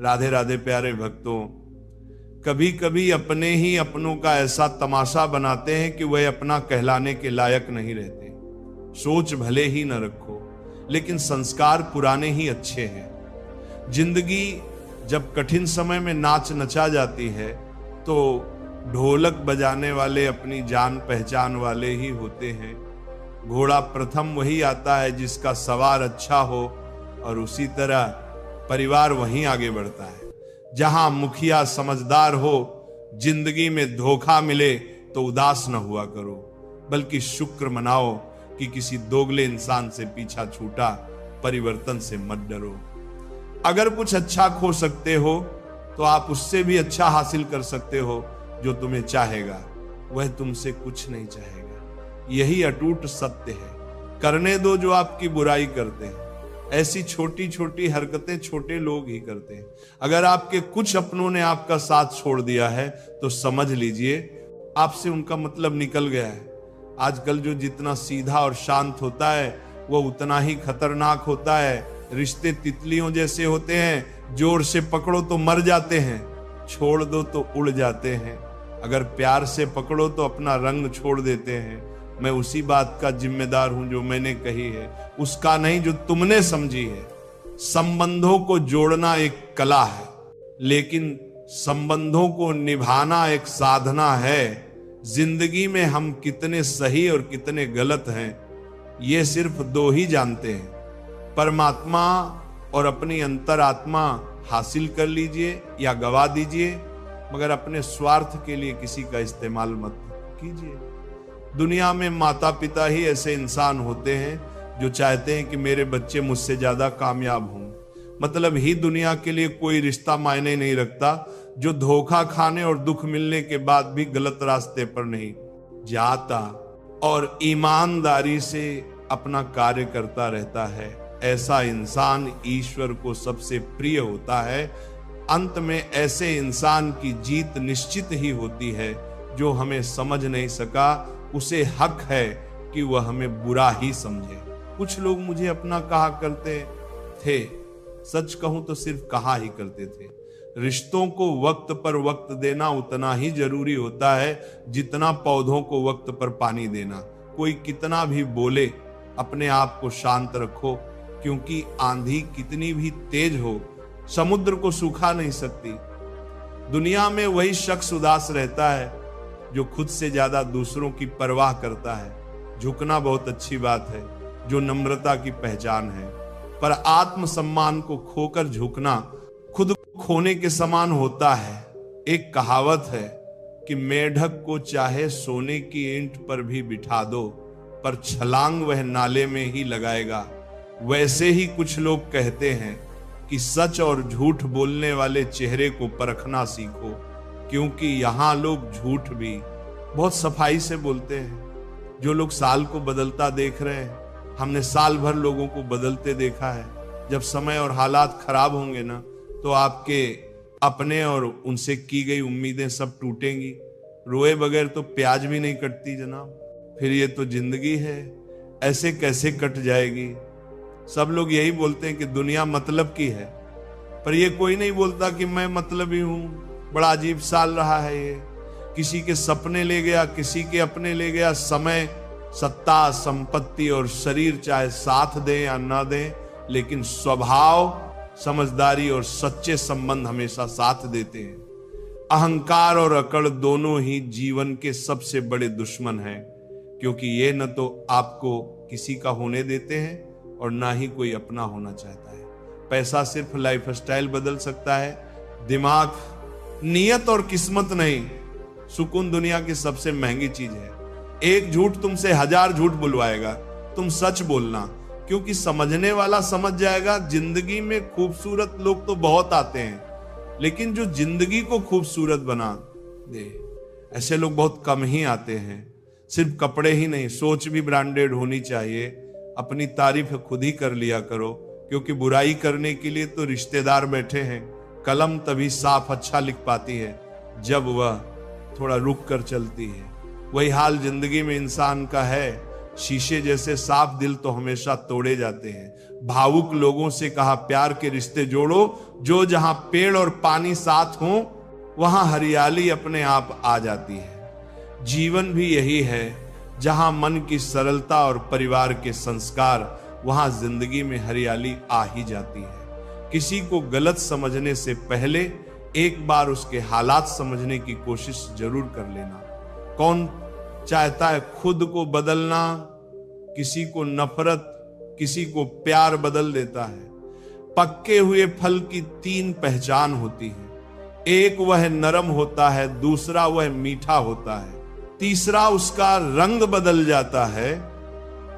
राधे राधे प्यारे भक्तों, कभी कभी अपने ही अपनों का ऐसा तमाशा बनाते हैं कि वह अपना कहलाने के लायक नहीं रहते। सोच भले ही न रखो, लेकिन संस्कार पुराने ही अच्छे हैं। जिंदगी जब कठिन समय में नाच नचा जाती है तो ढोलक बजाने वाले अपनी जान पहचान वाले ही होते हैं। घोड़ा प्रथम वही आता है जिसका सवार अच्छा हो, और उसी तरह परिवार वहीं आगे बढ़ता है। जहां मुखिया समझदार हो, जिंदगी में धोखा मिले तो उदास न हुआ करो, बल्कि शुक्र मनाओ कि किसी दोगले इंसान से पीछा छूटा। परिवर्तन से मत डरो। अगर कुछ अच्छा खो सकते हो तो आप उससे भी अच्छा हासिल कर सकते हो। जो तुम्हें चाहेगा वह तुमसे कुछ नहीं चाहेगा। यही अटूट सत्य है। करने दो जो आपकी बुराई करते हैं। ऐसी छोटी छोटी हरकतें छोटे लोग ही करते हैं। अगर आपके कुछ अपनों ने आपका साथ छोड़ दिया है तो समझ लीजिए आपसे उनका मतलब निकल गया है। आजकल जो जितना सीधा और शांत होता है वो उतना ही खतरनाक होता है। रिश्ते तितलियों जैसे होते हैं, जोर से पकड़ो तो मर जाते हैं, छोड़ दो तो उड़ जाते हैं। अगर प्यार से पकड़ो तो अपना रंग छोड़ देते हैं। मैं उसी बात का जिम्मेदार हूं जो मैंने कही है, उसका नहीं जो तुमने समझी है। संबंधों को जोड़ना एक कला है, लेकिन संबंधों को निभाना एक साधना है। जिंदगी में हम कितने सही और कितने गलत हैं, ये सिर्फ दो ही जानते हैं। परमात्मा और अपनी अंतरात्मा हासिल कर लीजिए या गवा दीजिए, मगर अपने स्वार्थ के लिए किसी का इस्तेमाल मत कीजिए। दुनिया में माता पिता ही ऐसे इंसान होते हैं जो चाहते हैं कि मेरे बच्चे मुझसे ज्यादा कामयाब हों। मतलब ही दुनिया के लिए कोई रिश्ता मायने नहीं रखता जो धोखा खाने और दुख मिलने के बाद भी गलत रास्ते पर नहीं जाता और ईमानदारी से अपना कार्य करता रहता है। ऐसा इंसान ईश्वर को सबसे प्रिय होता है। अंत में ऐसे इंसान की जीत निश्चित ही होती है। जो हमें समझ नहीं सका उसे हक है कि वह हमें बुरा ही समझे। कुछ लोग मुझे अपना कहा करते थे, सच कहूं तो सिर्फ कहा ही करते थे। रिश्तों को वक्त पर वक्त देना उतना ही जरूरी होता है जितना पौधों को वक्त पर पानी देना। कोई कितना भी बोले, अपने आप को शांत रखो, क्योंकि आंधी कितनी भी तेज हो समुद्र को सुखा नहीं सकती। दुनिया में वही शख्स उदास रहता है जो खुद से ज्यादा दूसरों की परवाह करता है। झुकना बहुत अच्छी बात है, जो नम्रता की पहचान है, पर आत्मसम्मान को खोकर झुकना खुद खोने के समान होता है। एक कहावत है कि मेढक को चाहे सोने की ईंट पर भी बिठा दो, पर छलांग वह नाले में ही लगाएगा। वैसे ही कुछ लोग कहते हैं कि सच और झूठ बोलने वाले चेहरे को परखना सीखो, क्योंकि यहाँ लोग झूठ भी बहुत सफाई से बोलते हैं। जो लोग साल को बदलता देख रहे हैं, हमने साल भर लोगों को बदलते देखा है। जब समय और हालात खराब होंगे ना, तो आपके अपने और उनसे की गई उम्मीदें सब टूटेंगी। रोए बगैर तो प्याज भी नहीं कटती जनाब। फिर ये तो जिंदगी है, ऐसे कैसे कट जाएगी। सब लोग यही बोलते हैं कि दुनिया मतलब की है, पर ये कोई नहीं बोलता कि मैं मतलबी हूं। बड़ा अजीब साल रहा है ये। किसी के सपने ले गया, किसी के अपने ले गया। समय, सत्ता, संपत्ति और शरीर चाहे साथ दें या ना दें, लेकिन स्वभाव, समझदारी और सच्चे संबंध हमेशा साथ देते हैं। अहंकार और अकड़ दोनों ही जीवन के सबसे बड़े दुश्मन हैं, क्योंकि ये न तो आपको किसी का होने देते हैं और ना ही कोई अपना होना चाहता है। पैसा सिर्फ लाइफस्टाइल बदल सकता है, दिमाग, नियत और किस्मत नहीं। सुकून दुनिया की सबसे महंगी चीज है। एक झूठ तुमसे 1000 झूठ बुलवाएगा। तुम सच बोलना, क्योंकि समझने वाला समझ जाएगा। जिंदगी में खूबसूरत लोग तो बहुत आते हैं, लेकिन जो जिंदगी को खूबसूरत बना दे, ऐसे लोग बहुत कम ही आते हैं। सिर्फ कपड़े ही नहीं, सोच भी ब्रांडेड होनी चाहिए। अपनी तारीफ खुद ही कर लिया करो, क्योंकि बुराई करने के लिए तो रिश्तेदार बैठे हैं। कलम तभी साफ अच्छा लिख पाती है जब वह थोड़ा रुक कर चलती है। वही हाल जिंदगी में इंसान का है। शीशे जैसे साफ दिल तो हमेशा तोड़े जाते हैं। भावुक लोगों से कहा प्यार के रिश्ते जोड़ो, जो जहां पेड़ और पानी साथ हो वहां हरियाली अपने आप आ जाती है। जीवन भी यही है, जहां मन की सरलता और परिवार के संस्कार, वहां जिंदगी में हरियाली आ ही जाती है। किसी को गलत समझने से पहले एक बार उसके हालात समझने की कोशिश जरूर कर लेना। कौन चाहता है खुद को बदलना? किसी को नफरत, किसी को प्यार बदल देता है। पक्के हुए फल की 3 पहचान होती है। एक वह नरम होता है, दूसरा वह मीठा होता है, तीसरा उसका रंग बदल जाता है।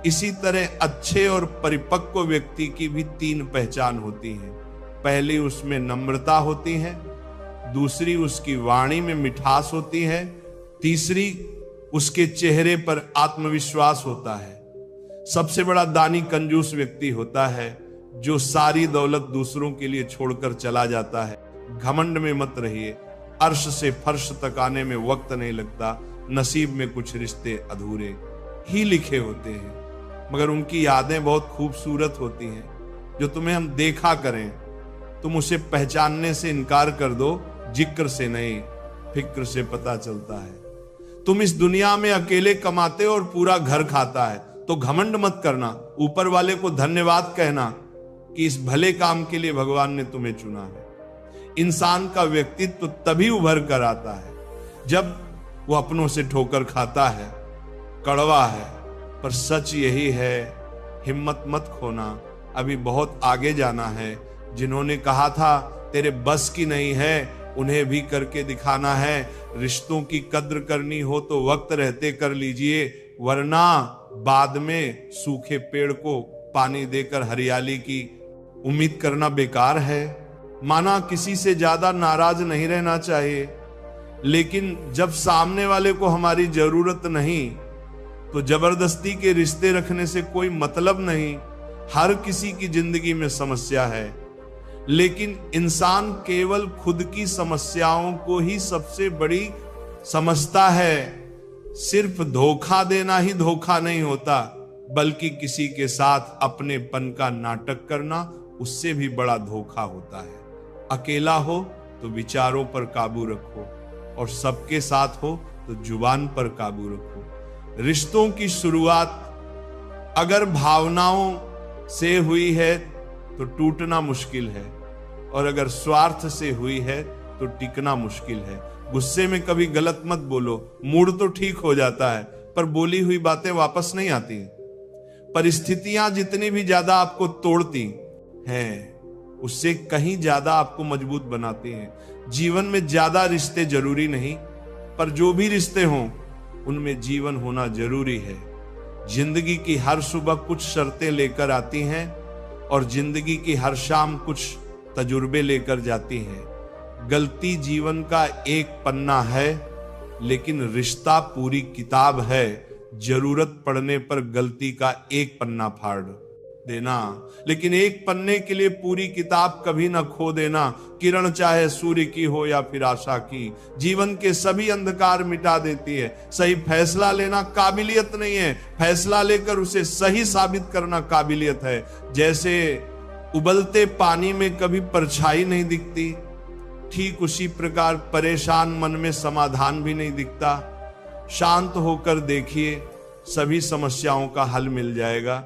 इसी तरह अच्छे और परिपक्व व्यक्ति की भी 3 पहचान होती है। पहली उसमें नम्रता होती है, दूसरी उसकी वाणी में मिठास होती है, तीसरी उसके चेहरे पर आत्मविश्वास होता है। सबसे बड़ा दानी कंजूस व्यक्ति होता है जो सारी दौलत दूसरों के लिए छोड़कर चला जाता है। घमंड में मत रहिए, अर्श से फर्श तक आने में वक्त नहीं लगता। नसीब में कुछ रिश्ते अधूरे ही लिखे होते हैं, मगर उनकी यादें बहुत खूबसूरत होती हैं। जो तुम्हें हम देखा करें, तुम उसे पहचानने से इनकार कर दो, जिक्र से नहीं फिक्र से पता चलता है। तुम इस दुनिया में अकेले कमाते हो और पूरा घर खाता है, तो घमंड मत करना, ऊपर वाले को धन्यवाद कहना कि इस भले काम के लिए भगवान ने तुम्हें चुना है। इंसान का व्यक्तित्व तभी उभर कर आता है जब वो अपनों से ठोकर खाता है। कड़वा है पर सच यही है, हिम्मत मत खोना, अभी बहुत आगे जाना है। जिन्होंने कहा था तेरे बस की नहीं है, उन्हें भी करके दिखाना है। रिश्तों की कद्र करनी हो तो वक्त रहते कर लीजिए, वरना बाद में सूखे पेड़ को पानी देकर हरियाली की उम्मीद करना बेकार है। माना किसी से ज्यादा नाराज नहीं रहना चाहिए, लेकिन जब सामने वाले को हमारी जरूरत नहीं तो जबरदस्ती के रिश्ते रखने से कोई मतलब नहीं। हर किसी की जिंदगी में समस्या है, लेकिन इंसान केवल खुद की समस्याओं को ही सबसे बड़ी समझता है। सिर्फ धोखा देना ही धोखा नहीं होता, बल्कि किसी के साथ अपनेपन का नाटक करना उससे भी बड़ा धोखा होता है। अकेला हो तो विचारों पर काबू रखो, और सबके साथ हो तो जुबान पर काबू रखो। रिश्तों की शुरुआत अगर भावनाओं से हुई है तो टूटना मुश्किल है, और अगर स्वार्थ से हुई है तो टिकना मुश्किल है। गुस्से में कभी गलत मत बोलो, मूड तो ठीक हो जाता है पर बोली हुई बातें वापस नहीं आती। परिस्थितियां जितनी भी ज्यादा आपको तोड़ती हैं, उससे कहीं ज्यादा आपको मजबूत बनाती हैं। जीवन में ज्यादा रिश्ते जरूरी नहीं, पर जो भी रिश्ते हों उनमें जीवन होना जरूरी है। जिंदगी की हर सुबह कुछ शर्तें लेकर आती हैं, और जिंदगी की हर शाम कुछ तजुर्बे लेकर जाती हैं। गलती जीवन का एक पन्ना है, लेकिन रिश्ता पूरी किताब है। जरूरत पड़ने पर गलती का एक पन्ना फाड़ देना, लेकिन एक पन्ने के लिए पूरी किताब कभी ना खो देना। किरण चाहे सूर्य की हो या फिर आशा की, जीवन के सभी अंधकार मिटा देती है। सही फैसला लेना काबिलियत नहीं है, फैसला लेकर उसे सही साबित करना काबिलियत है। जैसे उबलते पानी में कभी परछाई नहीं दिखती, ठीक उसी प्रकार परेशान मन में समाधान भी नहीं दिखता। शांत होकर देखिए, सभी समस्याओं का हल मिल जाएगा।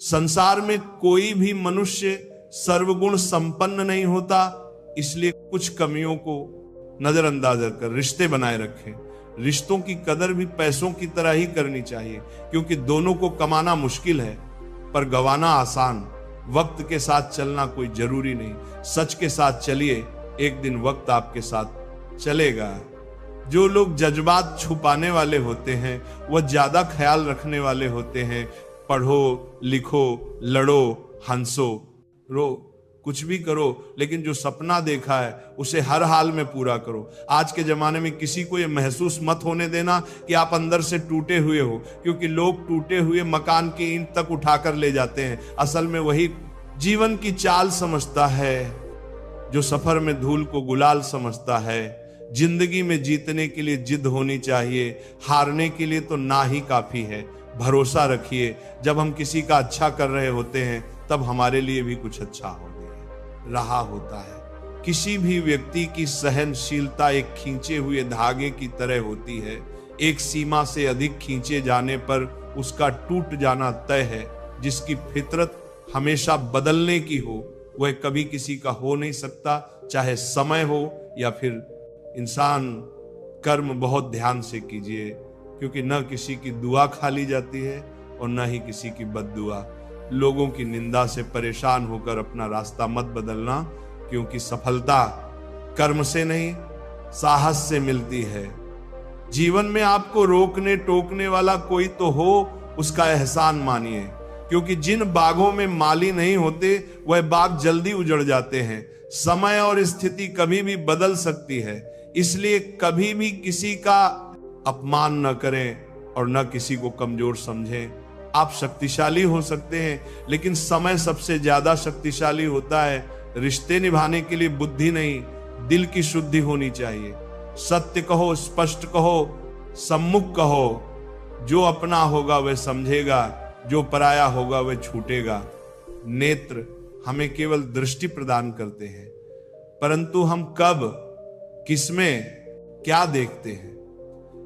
संसार में कोई भी मनुष्य सर्वगुण संपन्न नहीं होता, इसलिए कुछ कमियों को नजरअंदाज कर रिश्ते बनाए रखें। रिश्तों की कदर भी पैसों की तरह ही करनी चाहिए, क्योंकि दोनों को कमाना मुश्किल है पर गंवाना आसान। वक्त के साथ चलना कोई जरूरी नहीं, सच के साथ चलिए, एक दिन वक्त आपके साथ चलेगा। जो लोग जज्बात छुपाने वाले होते हैं वह ज्यादा ख्याल रखने वाले होते हैं। पढ़ो, लिखो, लड़ो, हंसो, रो, कुछ भी करो, लेकिन जो सपना देखा है उसे हर हाल में पूरा करो। आज के जमाने में किसी को यह महसूस मत होने देना कि आप अंदर से टूटे हुए हो, क्योंकि लोग टूटे हुए मकान की ईंट तक उठाकर ले जाते हैं। असल में वही जीवन की चाल समझता है जो सफर में धूल को गुलाल समझता है। जिंदगी में जीतने के लिए जिद होनी चाहिए, हारने के लिए तो ना ही काफी है। भरोसा रखिए, जब हम किसी का अच्छा कर रहे होते हैं तब हमारे लिए भी कुछ अच्छा हो रहा होता है। किसी भी व्यक्ति की सहनशीलता एक खींचे हुए धागे की तरह होती है। एक सीमा से अधिक खींचे जाने पर उसका टूट जाना तय है। जिसकी फितरत हमेशा बदलने की हो वह कभी किसी का हो नहीं सकता, चाहे समय हो या फिर इंसान। कर्म बहुत ध्यान से कीजिए, क्योंकि न किसी की दुआ खाली जाती है और न ही किसी की बद्दुआ। लोगों की निंदा से परेशान होकर अपना रास्ता मत बदलना, क्योंकि सफलता कर्म से नहीं साहस से मिलती है। जीवन में आपको रोकने टोकने वाला कोई तो हो, उसका एहसान मानिए, क्योंकि जिन बागों में माली नहीं होते वह बाग जल्दी उजड़ जाते हैं। समय और स्थिति कभी भी बदल सकती है, इसलिए कभी भी किसी का अपमान न करें और न किसी को कमजोर समझें। आप शक्तिशाली हो सकते हैं, लेकिन समय सबसे ज्यादा शक्तिशाली होता है। रिश्ते निभाने के लिए बुद्धि नहीं, दिल की शुद्धि होनी चाहिए। सत्य कहो, स्पष्ट कहो, सम्मुख कहो। जो अपना होगा वह समझेगा, जो पराया होगा वह छूटेगा। नेत्र हमें केवल दृष्टि प्रदान करते हैं, परंतु हम कब किसमें क्या देखते हैं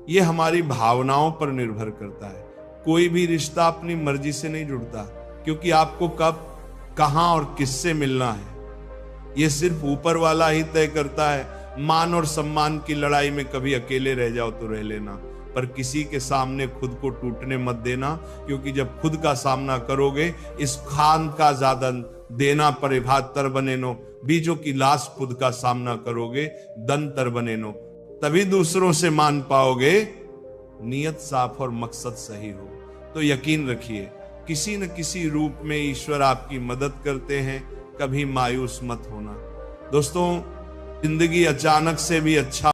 यह हमारी भावनाओं पर निर्भर करता है। कोई भी रिश्ता अपनी मर्जी से नहीं जुड़ता, क्योंकि आपको कब कहां और किससे मिलना है यह सिर्फ ऊपर वाला ही तय करता है। मान और सम्मान की लड़ाई में कभी अकेले रह जाओ तो रह लेना, पर किसी के सामने खुद को टूटने मत देना, क्योंकि जब खुद का सामना करोगे इस खान का ज्यादा देना परे भात तर बने नो, बीजों की लाश खुद का सामना करोगे दन तर बने नो, तभी दूसरों से मान पाओगे। नियत साफ और मकसद सही हो तो यकीन रखिए किसी न किसी रूप में ईश्वर आपकी मदद करते हैं। कभी मायूस मत होना। दोस्तों, जिंदगी अचानक से भी अच्छा